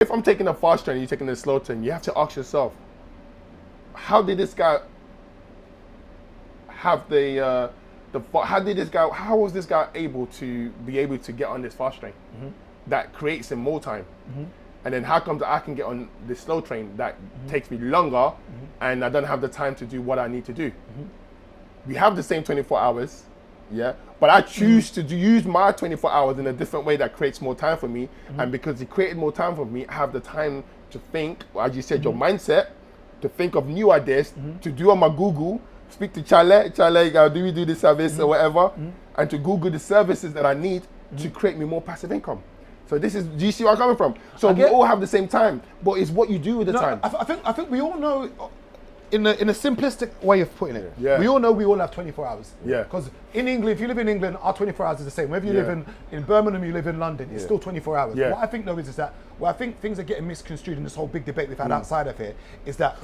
if I'm taking a fast train, you're taking a slow train, you have to ask yourself, how did this guy have how was this guy able to get on this fast train that creates him more time? And then how comes I can get on this slow train that takes me longer and I don't have the time to do what I need to do? We have the same 24 hours, yeah, but I choose to use my 24 hours in a different way that creates more time for me. And because it created more time for me, I have the time to think, as you said, your mindset, to think of new ideas, to do on my Google, speak to Chale, do we do this service or whatever, and to Google the services that I need to create me more passive income. So do you see where I'm coming from? So we all have the same time, but it's what you do with the time. I think we all know, in a simplistic way of putting it, we all know we all have 24 hours. Yeah. Because in England, if you live in England, our 24 hours is the same. Whether you live in Birmingham, you live in London, it's still 24 hours. Yeah. What I think though is that, I think things are getting misconstrued in this whole big debate we've had outside of here, is that,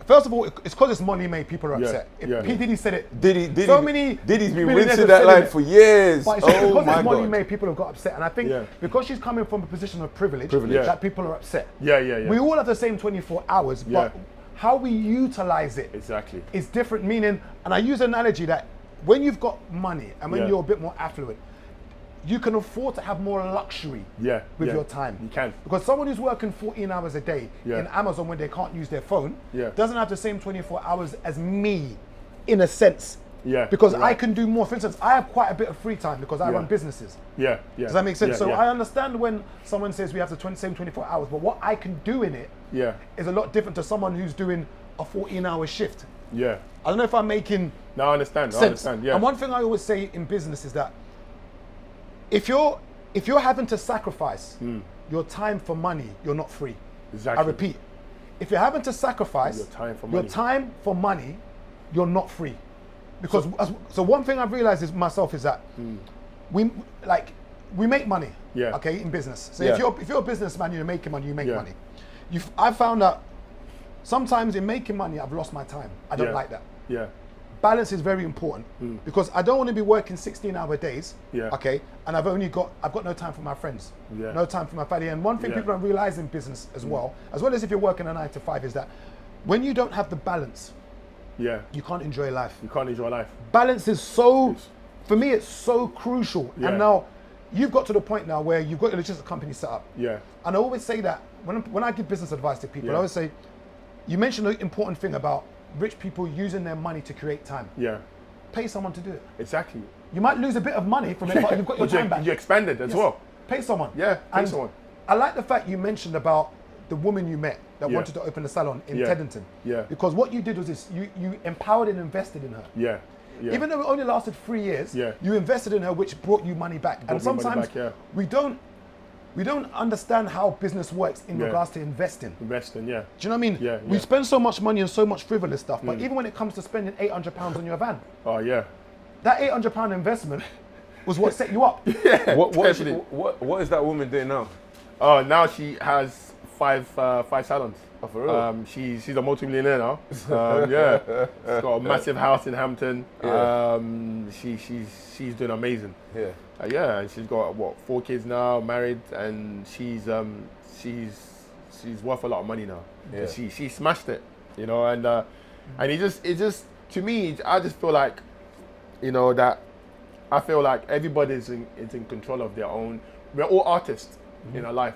first of all, it's because it's money made people are upset. P. Diddy said it. Diddy's been billionaires rinsing have that said line it. for years. But it's because it's money made people have got upset. And I think because she's coming from a position of privilege, that people are upset. We all have the same 24 hours, but how we utilize it is different. Meaning, and I use an analogy that when you've got money and when you're a bit more affluent, you can afford to have more luxury with your time. You can. Because someone who's working 14 hours a day in Amazon when they can't use their phone doesn't have the same 24 hours as me, in a sense. Because I can do more. For instance, I have quite a bit of free time because I run businesses. Does that make sense? So I understand when someone says we have the same 24 hours, but what I can do in it is a lot different to someone who's doing a 14-hour shift. I don't know if I'm making No, I understand. sense. And one thing I always say in business is that if you're having to sacrifice your time for money, you're not free. I repeat, if you're having to sacrifice your time for money, you're not free. Because so one thing I've realized is myself is that we make money, okay, in business. So if you're a businessman, you're making money, you make money. I found that sometimes in making money, I've lost my time. I don't like that. Balance is very important because I don't want to be working 16-hour days, okay, and I've got no time for my friends, no time for my family. And one thing people don't realize in business as well as if you're working a 9 to 5, is that when you don't have the balance, you can't enjoy life. You can't enjoy life. Balance is for me, it's so crucial. And now you've got to the point now where you've got your logistics company set up. And I always say that when I give business advice to people, I always say, you mentioned the important thing about rich people using their money to create time. Pay someone to do it. Exactly. You might lose a bit of money from it, but you've got your time back. You expanded as well. Pay someone. Pay someone. I like the fact you mentioned about the woman you met that wanted to open a salon in Teddington. Because what you did was this, you empowered and invested in her. Even though it only lasted 3 years, you invested in her, which brought you money back. And sometimes we don't understand how business works in regards to investing. Do you know what I mean? We spend so much money on so much frivolous stuff, but even when it comes to spending £800 on your van, that £800 investment was what set you up. What is that woman doing now? Oh, now she has five salons. Oh, for real? She's a multi-millionaire now. She's got a massive house in Hampton. She's doing amazing. And she's got 4 kids now, married, and she's worth a lot of money now. She smashed it, you know, and it just to me, I just feel like, you know, that I feel like everybody's in control of their own. We're all artists in our life.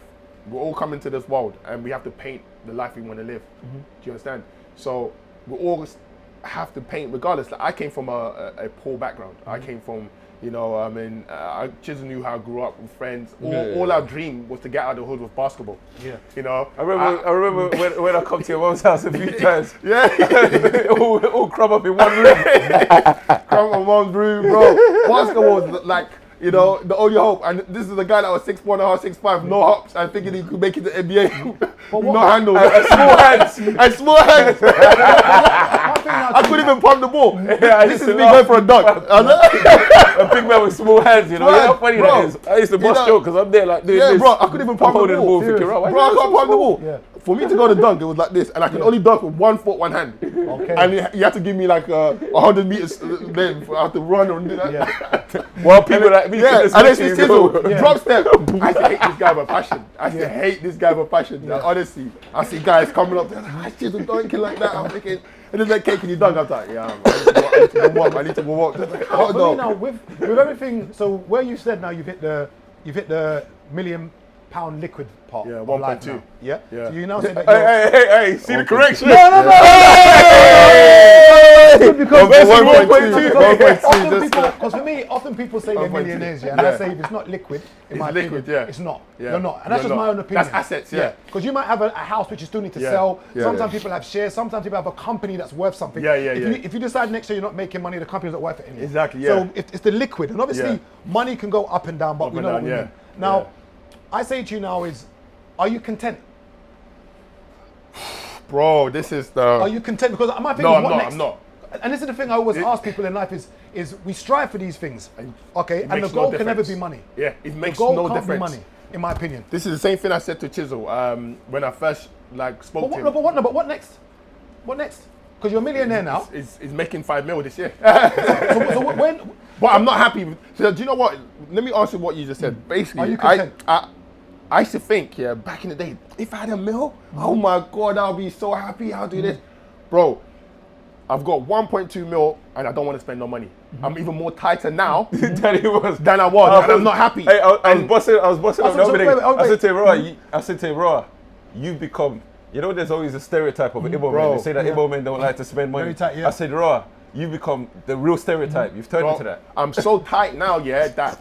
We're all coming to this world and we have to paint the life we want to live. Do you understand? So we all have to paint regardless. Like, I came from a poor background. I came from, you know, I just knew how I grew up with friends. All our dream was to get out of the hood with basketball. You know? I remember when I come to your mom's house a few times. all crumb up in one room. Crumb up in one room, bro. Basketball was like, you know, the only hope. And this is a guy that was 6'1.5", 6'5", no hops, and thinking he could make it to NBA. No handles. And small hands. I couldn't even pump the ball. This is me going for a dunk. A big man with small hands, you know. You know how funny that is? I used to bust joke because I'm there like doing this. Bro, I couldn't even pump the ball. Thinking, bro, I can't pump the ball. for me to go to dunk, it was like this, and I could only dunk with 1 foot, 1 hand. Okay. And you had to give me like 100 meters. Then I had to run and do that. Yeah. Well, people like me. Yeah, and it's you just Chisel, Yeah. drop step. I used to hate this guy with passion. I used to hate this guy with passion. Like, honestly, I see guys coming up, they're like, Chisel dunking like that. I'm thinking, and then like, "Kate, can you dunk?" I'm like, "Yeah, I need to warm up. I need to warm up." Like, For me now, with everything, so where you said now you've hit the £1 million liquid part. Yeah, of life 1.2. now. Yeah. Yeah. So you now say that you're, Hey, see the correction? No. Because Versus 1.2. 1.2, Because for me, often people say they're 1.2. millionaires, and I say if it's not liquid, in my liquid, opinion, yeah. it's not. Yeah. You're not, and that's You're just my not. own opinion. That's assets, yeah. Because you might have a house which you still need to Yeah. sell. Yeah. Sometimes Yeah. people have shares. Sometimes people have a company that's worth something. Yeah. If you decide next year you're not making money, the company's not worth it anymore. Exactly, yeah. So it's the liquid, and obviously Yeah. money can go up and down, but Up we and know down, what we yeah. mean. Now, Yeah. I say to you now is, are you content? Bro, this is the. Are you content? Because my thing No, is I'm what not. next? I'm not. And this is the thing I always ask people in life is we strive for these things, okay? And the makes no goal can never difference. be money. Yeah, it The makes goal no can't difference. be money, in my opinion. This is the same thing I said to Chisel when I first like spoke But to what, him. but what next? What next? Because you're a millionaire now. Is making 5 mil this year. So when? But I'm not happy. So do you know what? Let me answer what you just said. Basically, Are you content? I used to think, yeah, back in the day, if I had a mil, oh my God, I'll be so happy. I'll do this. Bro, I've got 1.2 mil and I don't want to spend no money. I'm even more tighter now Than he was. than I was, and I'm not happy. Hey, I was And- bossing up the so other day. wait, I said to him, I said to him, you've become, you know, there's always a stereotype of Igbo men. Bro, They say that Igbo men don't like to spend money. Very tight, yeah. I said, you've become the real stereotype. You've turned Bro, into that. I'm so tight now, yeah, that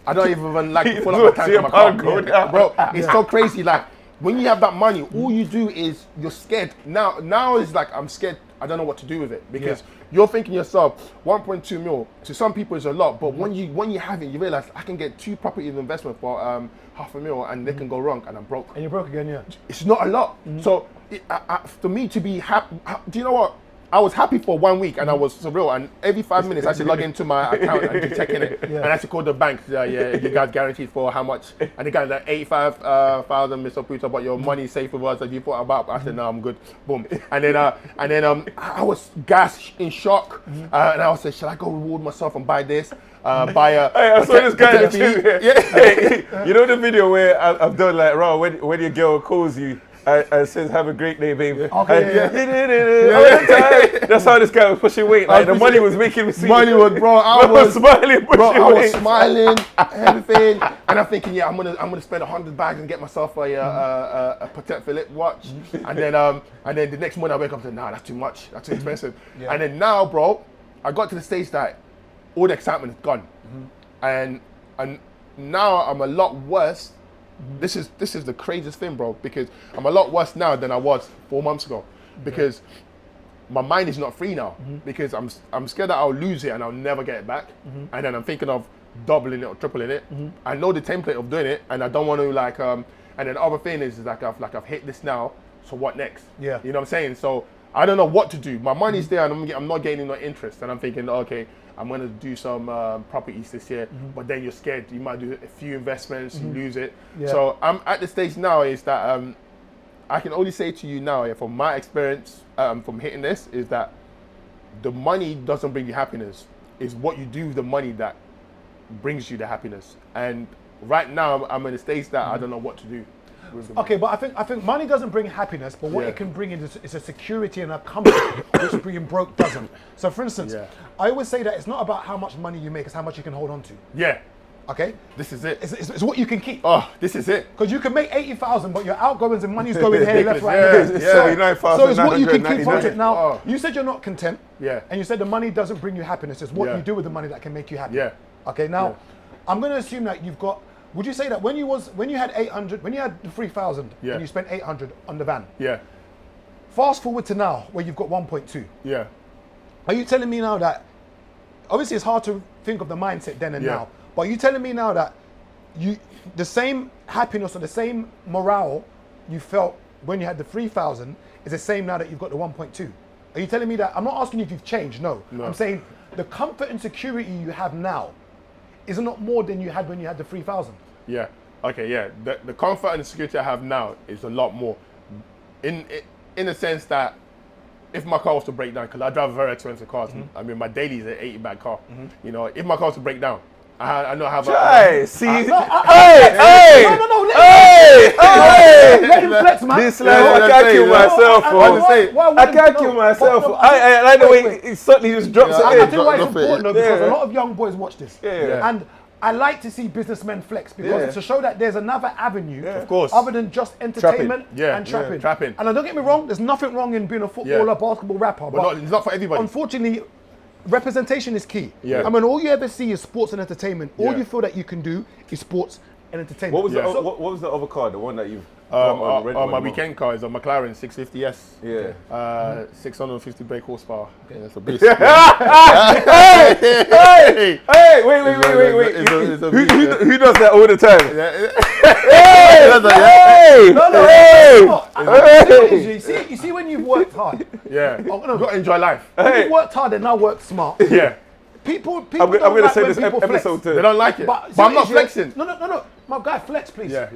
I don't even like to pull Look, up my see tank a on my car. pound go Yeah. down. Bro, it's so crazy. Like, when you have that money, all you do is you're scared. Now it's like, I'm scared. I don't know what to do with it because you're thinking yourself, 1.2 mil to some people is a lot, but when you have it, you realize I can get 2 properties of investment for $500,000 and they can go wrong and I'm broke. And you're broke again, yeah. It's not a lot. So for me to be happy, do you know what? I was happy for 1 week and I was surreal. And every 5 minutes I should log into my account and just check in it. And I should call the bank. Yeah, you guys guaranteed for how much? And the guy's like 85,000, Mr. Puto, but your money is safe with us. Have you thought about? I said no, I'm good. Boom. And then I was gassed in shock. And I was like, should I go reward myself and buy this? Buy a. Hey, I saw this guy in the TV? gym. Yeah. Hey, you know the video where I've done like, when your girl calls you and says, have a great day, babe. Okay, And that's how this guy was pushing weight. Like, the money was making me see. Money was, bro. I was smiling, pushing Bro, I was weight. smiling, everything, and I'm thinking, yeah, I'm gonna spend 100 bags and get myself a Patek Philippe watch, and then the next morning I wake up and say, nah, that's too much, that's too expensive, and then now, bro, I got to the stage that all the excitement is gone, and now I'm a lot worse. This is the craziest thing, bro, because I'm a lot worse now than I was 4 months ago, because my mind is not free now, because I'm scared that I'll lose it and I'll never get it back, and then I'm thinking of doubling it or tripling it. I know the template of doing it, and I don't want to like and then the other thing is like I've hit this now, so what next? Yeah. You know what I'm saying? So I don't know what to do. My money's there and I'm not gaining no interest, and I'm thinking, okay, I'm gonna do some properties this year, but then you're scared. You might do a few investments, you lose it. Yeah. So I'm at the stage now is that I can only say to you now, yeah, from my experience from hitting this, is that the money doesn't bring you happiness. It's what you do with the money that brings you the happiness. And right now I'm in a stage that I don't know what to do with the money. Okay, but I think money doesn't bring happiness, but what Yeah. it can bring is a security and a comfort, which being broke doesn't. So, for instance, Yeah. I always say that it's not about how much money you make; it's how much you can hold on to. Yeah, Okay, this is it. it's what you can keep. Oh, this is it. Because you can make 80,000, but your outgoings and money's going here, left, right, Yeah, and left. yeah. So 79,000, it's what you can keep from 999. it. Now, Oh. you said you're not content. Yeah. And you said the money doesn't bring you happiness. It's what Yeah. you do with the money that can make you happy. Yeah. Okay, now, Yeah. I'm going to assume that you've got, would you say that when you had 800, when you had the 3,000 Yeah. and you spent 800 on the van, Yeah, fast forward to now where you've got 1.2. yeah, Are you telling me now that, obviously it's hard to think of the mindset then and Yeah. now, but are you telling me now that the same happiness or the same morale you felt when you had the 3,000 is the same now that you've got the 1.2? Are you telling me that? I'm not asking you if you've changed, no. I'm saying the comfort and security you have now is not more than you had when you had the 3,000. yeah. Okay, yeah. The comfort and the security I have now is a lot more. In the sense that if my car was to break down, because I drive a very expensive car, I mean my daily is an 80-bag car. You know, if my car was to break down, I know how. Hey, see, No, hey, let him flex, man. This lad, I can't kill myself. I can't kill myself. I like the way he suddenly just drops I it tell you why it's important though, because Yeah. a lot of young boys watch this. Yeah. And I like to see businessmen flex because Yeah. to show that there's another avenue, Of course. other than just entertainment Yeah, and yeah, trapping. trapping. And don't get me wrong, there's nothing wrong in being a footballer, basketball, rapper, but it's not for everybody. unfortunately, representation is key. Yeah. I mean, all you ever see is sports and entertainment. All Yeah. you feel that you can do is sports and entertainment. What was Yeah. what was the other car? The one that you've got on the red My one? weekend car is a McLaren 650S. Yeah. 650 brake horsepower. Yeah, that's a beast. Hey, wait. It's a beast, yeah. Who does that all the time? You see when you've worked hard. Yeah. Oh, no. You've got to enjoy life. When you've worked hard and now work smart. Yeah. People I'm don't going to like say when this people flex. episode They too. don't like it. But see I'm what not it is, flexing. No. My guy, flex, please. Yeah.